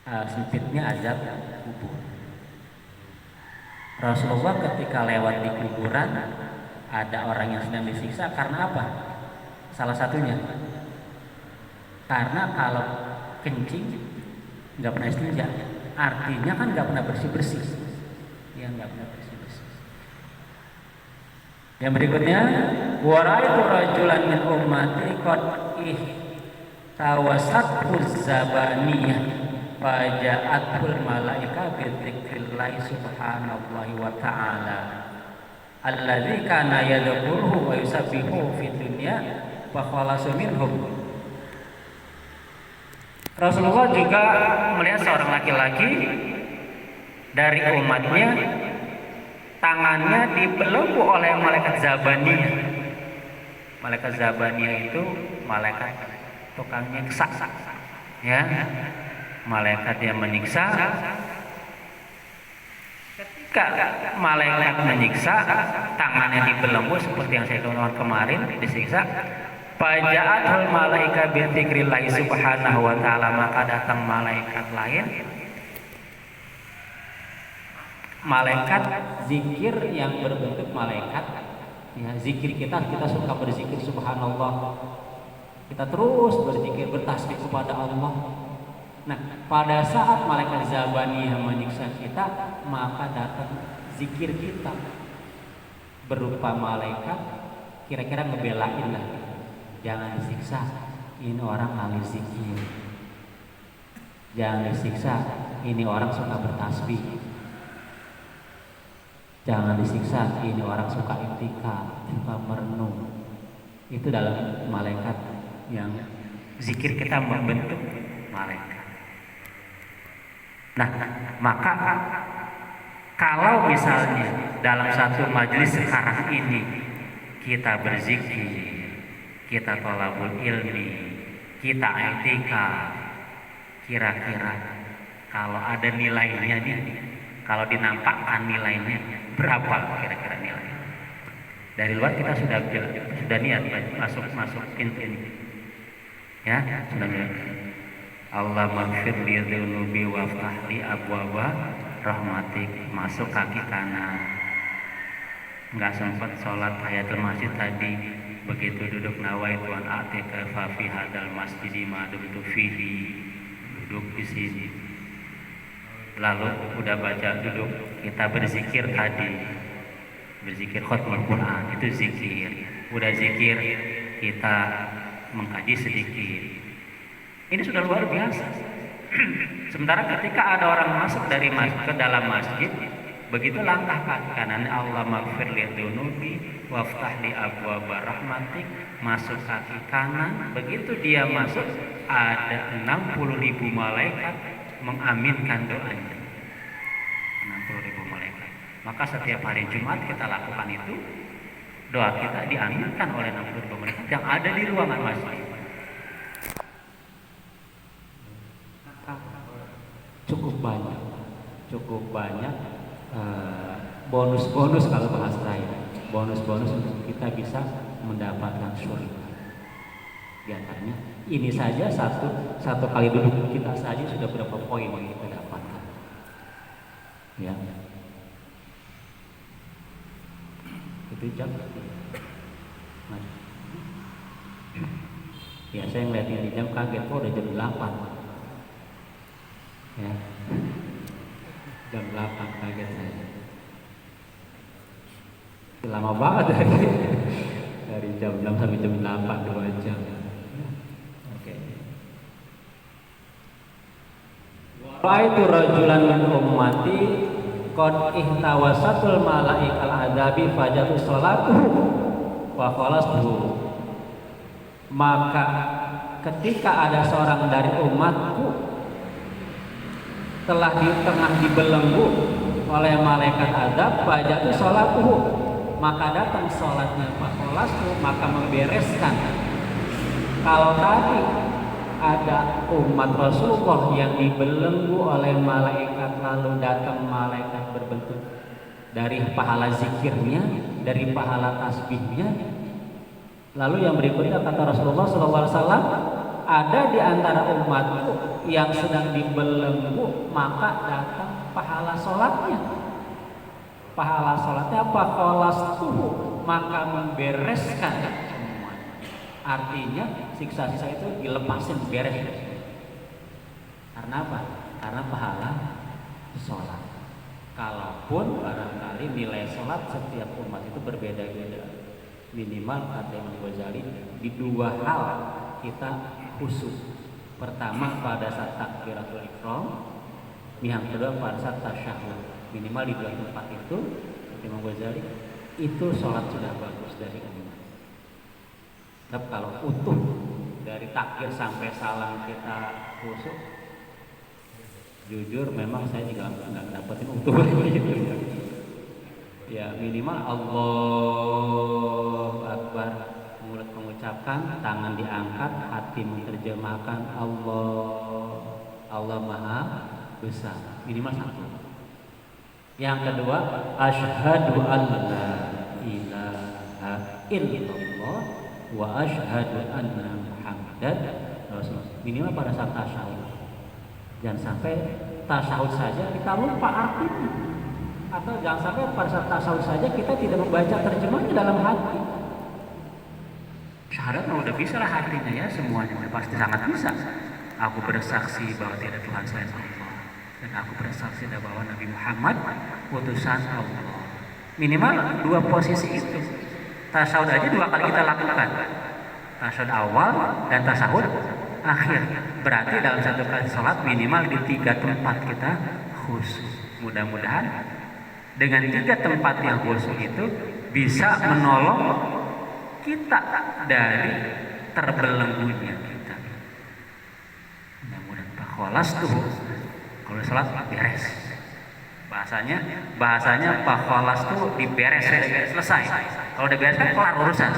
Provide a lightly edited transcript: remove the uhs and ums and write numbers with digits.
sempitnya azab kubur. Rasulullah ketika lewat di kuburan ada orang yang sedang disiksa karena apa? Salah satunya karena kalau kencing nggak pernah istinja, artinya kan nggak pernah bersih bersih, ya nggak pernah bersih bersih. Yang berikutnya, waraitu rajulan min ummati qad ihtawasathu zabaniyah faja'atul malaika bi dzikrillahi subhanallahi wa ta'ala alladzi kana yadhkuruhu wa yusabbihu fid dunya fa khalasu minhum. Rasulullah juga melihat seorang laki-laki dari umatnya, tangannya dibelenggu oleh malaikat Zabaniyah. Malaikat Zabaniyah itu malaikat tukang nyiksa, ya, malaikat yang menyiksa. Ketika malaikat menyiksa, tangannya dibelenggu seperti yang saya katakan kemarin, disiksa. Faja'atul malaika bi dzikrillahi subhanahu wa ta'ala, maka datang malaikat lain, malaikat zikir yang berbentuk malaikat, ya, zikir kita suka berzikir subhanallah, kita terus berzikir bertasbih kepada Allah. Nah, pada saat malaikat Zabaniyah menyiksa kita, maka datang zikir kita berupa malaikat kira-kira ngebelain lah, jangan disiksa, ini orang ahli zikir, jangan disiksa, ini orang suka bertasbih, jangan disiksa, ini orang suka iktikaf, suka merenung. Itu dalam malaikat yang zikir kita membentuk malaikat. Nah, maka kalau misalnya dalam satu majelis sekarang ini kita berzikir, kita thalabul ilmi, kita i'tikaf, kira-kira kalau ada nilainya nih, kalau dinampakkan nilainya berapa kira-kira nilainya? Dari luar kita sudah niat masuk pintu ini, ya, sudah niat. Allah maghfir li dzunubi wa ftah li abwaba rahmatik, masuk kaki kanan. Nggak sempat sholat tahiyatul masjid tadi, begitu duduk nawaitu an a'tikafa fi hadal masjid ma dumtu fihi, duduk di sini. Lalu udah baca duduk, kita berzikir tadi, berzikir khatmul Quran, itu zikir. Udah zikir, kita mengkaji sedikit. Ini sudah luar biasa. Sementara ketika ada orang masuk dari ke dalam masjid, begitu langkah kaki kanan, Allah maghfir li dzunubi waftah li abwaaba rahmatik, masuk kaki kanan, begitu dia masuk ada 60.000 malaikat mengaminkan doanya. 60.000 malaikat. Maka setiap hari Jumat kita lakukan itu, doa kita diaminkan oleh 60.000 malaikat yang ada di ruangan masjid. Cukup banyak bonus-bonus kalau bahasa saya, bonus-bonus untuk kita bisa mendapatkan surga. Di antaranya ini saja satu kali duduk kita saja sudah berapa poin yang kita dapatkan, ya. Itu jam. Ya, saya ngeliatnya di jam kaget, kok udah jam 8, ya. Jam 8 kaget saya. Lama banget dari jam 6 sampai jam 8, 2 jam. Oke. Ra'aitu rajulan min ummati qad ihtawasatul malaikal adabi fajatu sholatuhu wa khalastuhu. Maka ketika ada seorang dari umatku telah di tengah dibelenggu oleh malaikat azab, fajatu sholatuhu, maka datang sholatnya, fakholastu, maka membereskan. Kalau tadi ada umat Rasulullah yang dibelenggu oleh malaikat, lalu datang malaikat berbentuk dari pahala zikirnya, dari pahala tasbihnya. Lalu yang berikutnya kata Rasulullah SAW, ada di antara umatku yang sedang dibelenggu, maka datang pahala sholatnya. Pahala sholatnya apa? Khalastuhu, maka membereskan semua. Artinya siksa-siksa itu dilepasin, beres. Karena apa? Karena pahala sholat. Kalaupun barangkali nilai sholat setiap umat itu berbeda-beda, minimal kata Imam Ghazali di dua hal kita khusus. Pertama pada saat takbiratul ihram, yang kedua pada saat tasyahud. Minimal di dua tempat itu kata Imam Ghazali itu sholat sudah bagus dari umat. Tapi kalau utuh dari takbir sampai salam kita khusus, jujur memang saya juga nggak dapetin utuh gitu. Ya minimal Allahu Akbar, mulut mengucapkan, tangan diangkat, hati menerjemahkan Allah Maha Besar, minimal satu. Yang kedua, asyhadu an la ilaha illallah wa asyhadu anna Muhammadan Rasulullah. Minimal pada saat tasyahud. Jangan sampai tasyahud saja kita lupa artinya, atau jangan sampai pada saat tasyahud saja kita tidak membaca terjemahnya dalam hati. Syahadat udah bisa lah artinya ya, semuanya udah pasti sangat bisa. Aku bersaksi bahwa tidak ada Tuhan selain Allah, dan aku bersaksi bahwa Nabi Muhammad utusan Allah. Minimal dua posisi itu. Tasyahud aja dua kali kita lakukan. Tasyahud awal dan tasyahud akhir. Berarti dalam satu kali sholat minimal di 3 tempat kita khusyuk. Mudah-mudahan dengan 3 tempat yang khusyuk itu bisa menolong kita dari terbelenggunya kita. Mudah-mudahan khalastuhu, kalau sholat beres. Bahasanya khalastuhu diberes, selesai. Kalau udah beres kan kelar urusan.